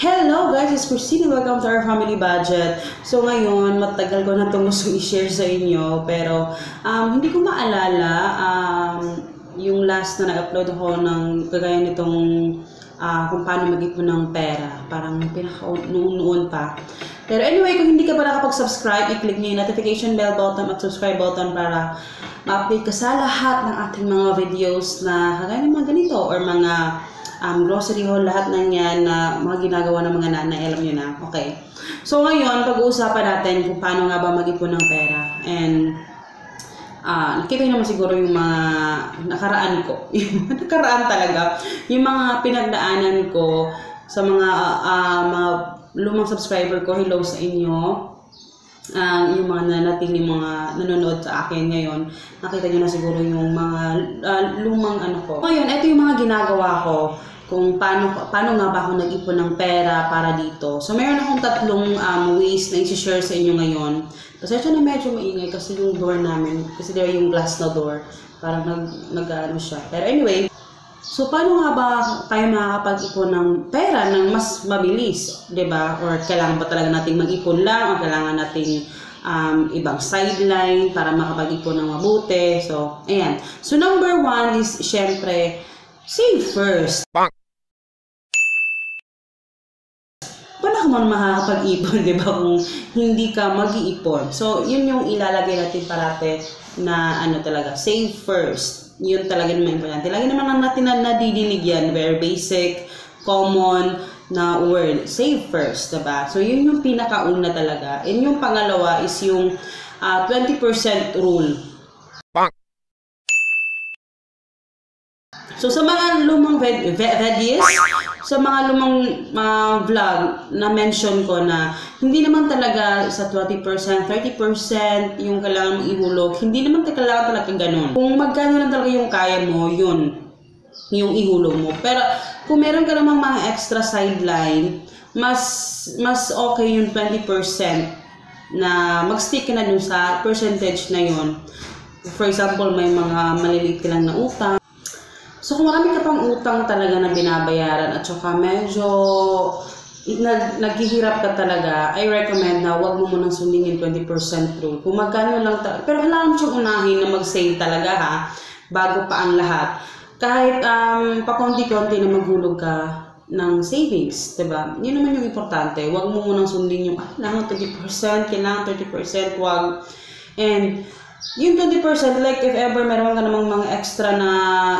Hello guys, it's Christine. Welcome to our family budget. So ngayon, matagal ko na itong gusto i-share sa inyo. Pero hindi ko maalala yung last na nag-upload ako ng kagaya nitong kung paano mag-ipon ng pera. Parang noon pa. Pero anyway, kung hindi ka pa nakapag-subscribe, i-click niyo yung notification bell button at subscribe button para ma-update ka sa lahat ng ating mga videos na kagaya ng mga ganito or mga grocery haul, lahat ng yan na mga ginagawa ng mga nanay, alam nyo na. Okay. So ngayon, pag-uusapan natin kung paano nga ba mag-ipon ng pera. And nakita nyo naman siguro yung mga nakaraan ko. Yung nakaraan talaga. Yung mga pinagdaanan ko sa mga lumang subscriber ko. Hello sa inyo. Yung mga nanatiling mga nanonood sa akin ngayon, nakita nyo na siguro yung mga lumang ano ko. Ngayon, ito yung mga ginagawa ko kung paano nga ba ako nag-ipon ng pera para dito. So, meron akong tatlong ways na i-share sa inyo ngayon. Pasensya na medyo maingay kasi yung door namin, kasi there yung glass na door, parang nag-ano siya. Pero anyway, so paano nga ba tayo makakapag-ipon ng pera ng mas mabilis, 'di ba? Or kailangan ba talaga nating mag-ipon lang o kailangan nating ibang sideline para makapag-ipon ng mabuti? So, ayan. So number one is syempre save first. Paano ka man makakapag-ipon, di ba, kung hindi ka mag-iipon? So, yun yung ilalagay natin parate na ano talaga, save first. Yun talaga naman importante. Lagi naman natin na nadidinig yan, very basic, common na word. Save first, diba? So, yun yung pinakauna talaga. And yung pangalawa is yung 20% rule. So, sa mga lumang videos, sa mga lumang vlog na mention ko na hindi naman talaga sa 20%, 30% yung kailangan mong ihulog, hindi naman kailangan talaga ganun. Kung magkano lang talaga yung kaya mo, yun, yung ihulog mo. Pero kung meron ka namang mga extra sideline, mas okay yung 20% na mag-stick ka na dun sa percentage na yun. For example, may mga maliliit ka lang na utang. So, kung marami ka pang utang talaga na binabayaran at saka medyo naghihirap ka talaga, I recommend na huwag mo munang sundin yung 20% rule. Kung magkano lang talaga, pero kailangan mo siyang unahin na mag-save talaga ha, bago pa ang lahat. Kahit pakonti-konti na maghulog ka ng savings, diba? Yun naman yung importante. Huwag mo munang sundin yung, kailangan 20%, kailangan 30%, huwag. And yung 20%, like if ever meron ka namang mga extra na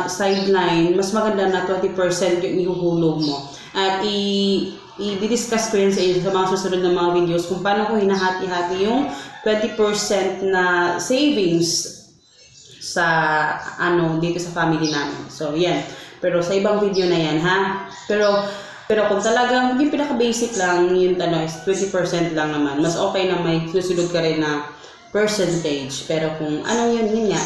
sideline, mas maganda na 20% yung ihuhulog mo. At i-discuss ko yun sa inyo sa mga susunod na mga videos kung paano ko hinahati-hati yung 20% na savings sa dito sa family namin. So, yan. Pero sa ibang video na yan, ha? Pero kung talagang yung pinaka-basic lang, yung is 20% lang naman. Mas okay na may susunod ka rin na percentage. Pero kung yun nga,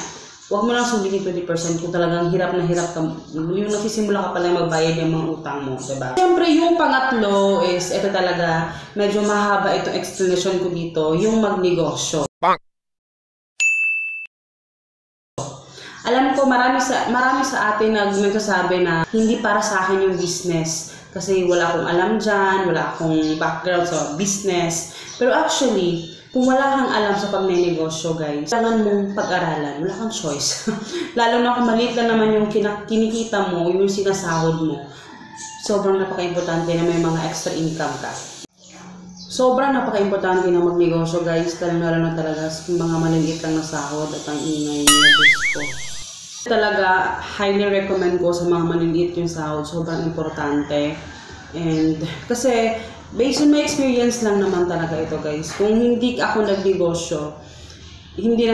huwag mo lang sundin yung 20% kung talagang hirap na hirap ka, yung nagsisimula ka pala magbayad yung mga utang mo, diba? Siyempre, yung pangatlo is, ito talaga, medyo mahaba itong explanation ko dito, yung magnegosyo. Alam ko, marami sa atin nagsasabi na hindi para sa akin yung business. Kasi wala akong alam dyan, wala akong background sa business. Pero actually, kung wala kang alam sa pagnenegosyo, guys, kailangan mong pag-aralan. Wala kang choice. Lalo na kung maliit lang naman yung kinikita mo, yung sinasahod mo. Sobrang napaka-importante na may mga extra income ka. Sobrang napaka-importante na magnegosyo, guys. Lalo na talaga sa mga maliliit lang na sahod at ang ingay na gusto. Talaga, highly recommend ko sa mga maliliit yung sahod. Sobrang importante. And kasi based on my experience lang naman talaga ito, guys. Kung hindi ako nagnegosyo, hindi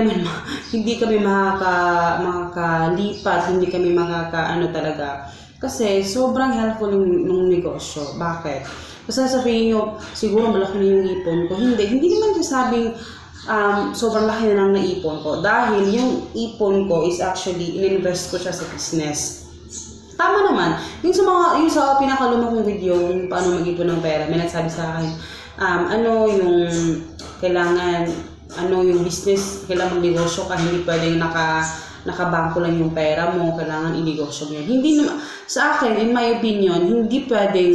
kami makakalipat, hindi kami talaga. Kasi sobrang helpful ng negosyo. Bakit? Kasi sabihin nyo, siguro malaki na yung ipon ko. Hindi naman sabing sobrang laki na lang na ipon ko. Dahil yung ipon ko is actually, in-invest ko siya sa business. Tama naman. Yung sa pinakaluma kong video, yung paano mag-ipon ng pera, may nagsabi sa akin, yung kailangan, yung business, kailangan magnegosyo ka, hindi pwedeng nakabangko lang yung pera mo, kailangan inegosyo mo yun. Hindi naman, sa akin, in my opinion, hindi pwedeng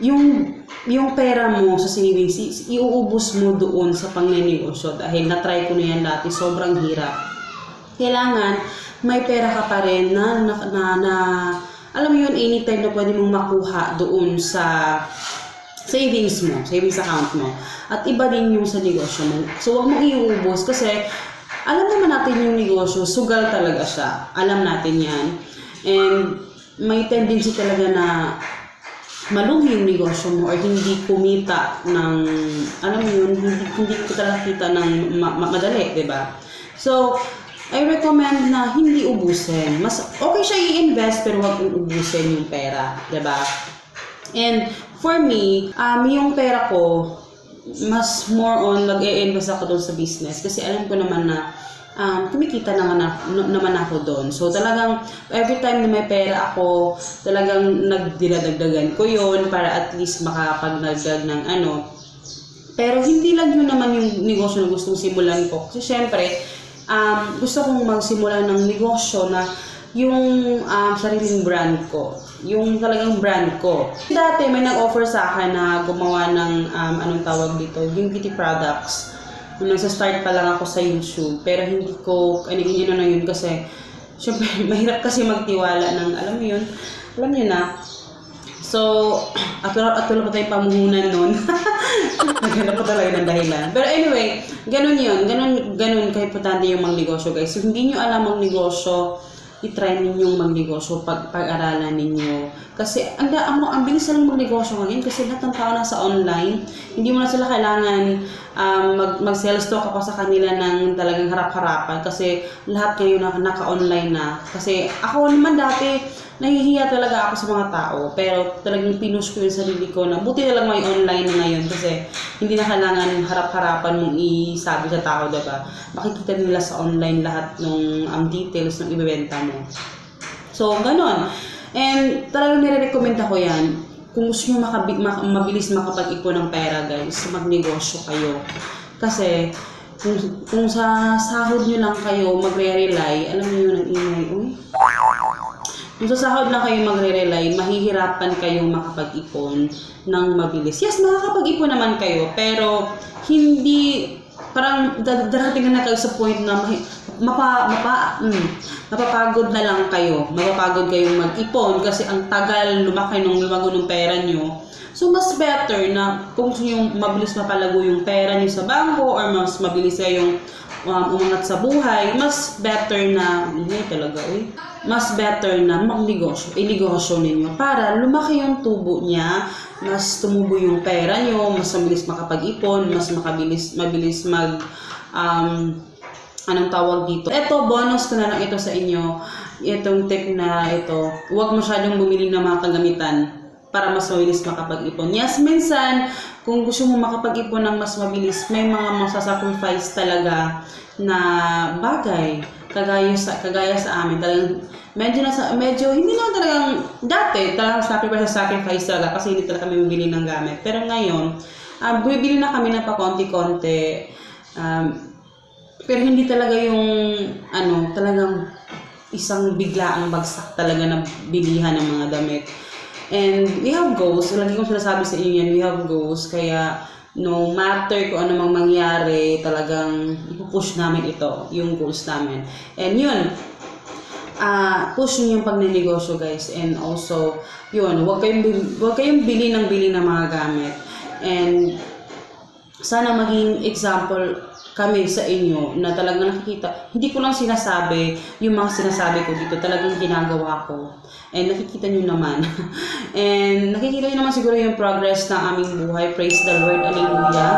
yung pera mo sa savings, iuubos mo doon sa pangnenegosyo dahil na-try ko na yan dati, sobrang hirap. Kailangan may pera ka pa rin na alam mo yun, anytime na pwede mong makuha doon sa savings mo, savings account mo. At iba din yung sa negosyo mo. So, huwag mong iuubos kasi alam naman natin yung negosyo, sugal talaga siya. Alam natin yan. And may tendency talaga na malugi yung negosyo mo or hindi kumita ng, alam mo yun, hindi ko talaga kita ng madali, diba? So, I recommend na hindi ubusin. Mas okay siya i-invest pero huwag ubusin yung pera, 'di ba? And for me, yung pera ko mas more on nag-i-invest ako doon sa business kasi alam ko naman na kumikita naman ako doon. So talagang every time na may pera ako, talagang nagdidagdagan ko yun para at least makapagdagdag ng ano. Pero hindi lang yun naman yung negosyo na gustong simulan ko. Kasi syempre, gusto kong magsimula ng negosyo na yung sariling brand ko. Yung talagang brand ko. Dati may nag-offer sa akin na gumawa ng anong tawag dito, yung beauty products. Nung nagsa-start pa lang ako sa YouTube. Pero hindi ko, ano na yun kasi, syempre, mahirap kasi magtiwala ng, alam mo yun na. So, at wala pa tayong pamuhunan nun. Naghanap ko talaga ng dahilan. Pero anyway, ganun yun. Ganun ka-importante yung magnegosyo, guys. So, hindi nyo alam ang negosyo, i-try ninyong magnegosyo, pag-aralan ninyo. Kasi, ang bilis lang magnegosyo ngayon kasi lahat ng tao nasa online. Hindi mo na sila kailangan mag-sales talk ako sa kanila ng talagang harap-harapan kasi lahat ngayon naka-online na. Kasi ako naman dati, nahihiya talaga ako sa mga tao, pero talagang pinush ko yung sarili ko na buti na lang may online na ngayon kasi hindi na kailangan harap-harapan mong isabi sa tao, diba? Makikita nila sa online lahat ng details ng ibebenta mo. So, ganon. And talagang nire-recommend ako yan. Kung gusto nyo mabilis makapag-ipon ng pera, guys, magnegosyo kayo. Kasi, kung sa sahod nyo lang kayo magre-rely, alam niyo yun ang ingay, kung sa sahod lang kayo magre-rely, mahihirapan kayong makapag-ipon ng mabilis. Yes, makakapag-ipon naman kayo, pero hindi, parang darating na kayo sa point na mapapagod na lang kayo. Mapapagod kayong mag-ipon kasi ang tagal lumaki nung lumago ng pera nyo. So, mas better na kung yung mabilis mapalago yung pera nyo sa bangko or mas mabilis kayong umangat sa buhay, mas better na, mas better na inegosyo ninyo para lumaki yung tubo niya, mas tumubo yung pera nyo, mas mabilis makapag-ipon, mas mabilis anong tawag dito. Ito, bonus ko na lang ito sa inyo. Itong tip na ito, huwag masyadong bumili ng mga kagamitan para mas mabilis makapag-ipon. Yes, minsan, kung gusto mo makapag-ipon ng mas mabilis, may mga masasacrifice talaga na bagay. Kagaya sa amin, talagang medyo hindi naman talagang dati, talagang sacrifice talaga kasi hindi talaga kami bibili ng gamit. Pero ngayon, bumibili na kami na pa konti-konti. Pero hindi talaga yung talagang isang biglaang bagsak talaga na bilihan ng mga damit. And we have goals. Lagi kong sinasabi sa inyo yan, we have goals. Kaya no matter kung ano mang mangyari, talagang ipupush namin ito, yung goals namin. And yun, push nyo yung pagnenegosyo, guys. And also, yun, huwag kayong bili ng mga gamit. And sana maging example kami sa inyo na talagang nakikita. Hindi ko lang sinasabi yung mga sinasabi ko dito, talagang ginagawa ko. And nakikita nyo naman. And nakikita nyo naman siguro yung progress ng aming buhay. Praise the Lord. Hallelujah.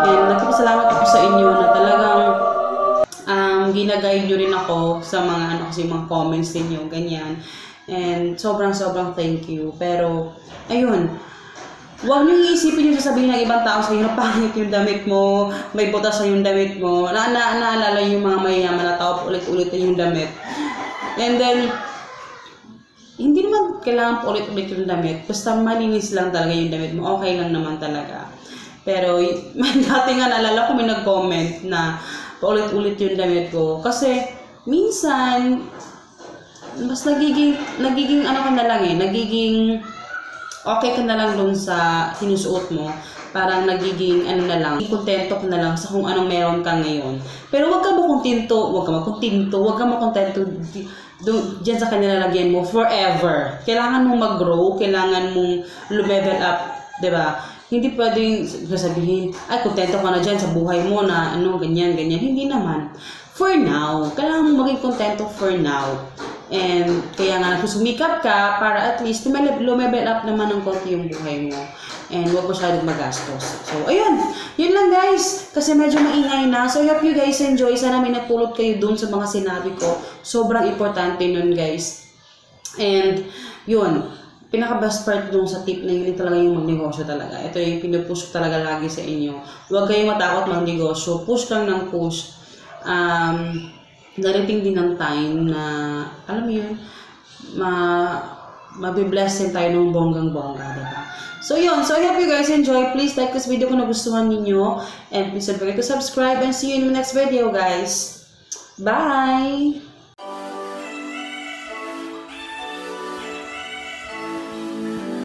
And nagpapasalamat ako sa inyo na talagang ginaguide nyo rin ako sa mga kasi mga comments ninyo, ganyan. And sobrang thank you. Pero, ayun, huwag nyo iisipin yung sasabihin ng ibang tao sa iyo na pangit yung damit mo, may butas sa yung damit mo. Naalala yung mga mayayaman na tao, ulit-ulit yung damit. And then, hindi naman kailangan ulit-ulit yung damit. Basta malinis lang talaga yung damit mo, okay lang naman talaga. Pero, dati nga naalala ko may nag-comment na paulit-ulit yung damit ko. Kasi, minsan, mas nagiging nagiging okay ka na lang dun sa sinusuot mo. Parang nagiging ano na lang, kontento ka na lang sa kung anong meron ka ngayon. Pero wag ka makontento, wag ka makontento diyan sa kanya lalagyan mo forever. Kailangan mong mag-grow, kailangan mong level up, 'di ba? Hindi pwedeng sasabihin, ay kontento ka na diyan sa buhay mo na ano ganyan. Hindi naman. For now, kailangan mong maging kontento for now. And kaya nga nagsusumikap ka para at least lumevel up naman ng konti yung buhay mo. And huwag masyadong magastos. So, ayun. Yun lang guys. Kasi medyo maingay na. So, I hope you guys enjoy. Sana may napulot kayo dun sa mga sinabi ko. Sobrang importante nun guys. And, yun. Pinaka-best part dun sa tip na yun talaga yung magnegosyo talaga. Ito yung pinupush ko talaga lagi sa inyo. Huwag kayong matakot magnegosyo. Push lang ng push. Darating din ng time na, alam mo yun, mabibless din tayo ng bonggang-bongga, diba? So yun, so I hope you guys enjoy. Please like this video kung nagustuhan ninyo. And please don't forget to subscribe and see you in the next video guys. Bye!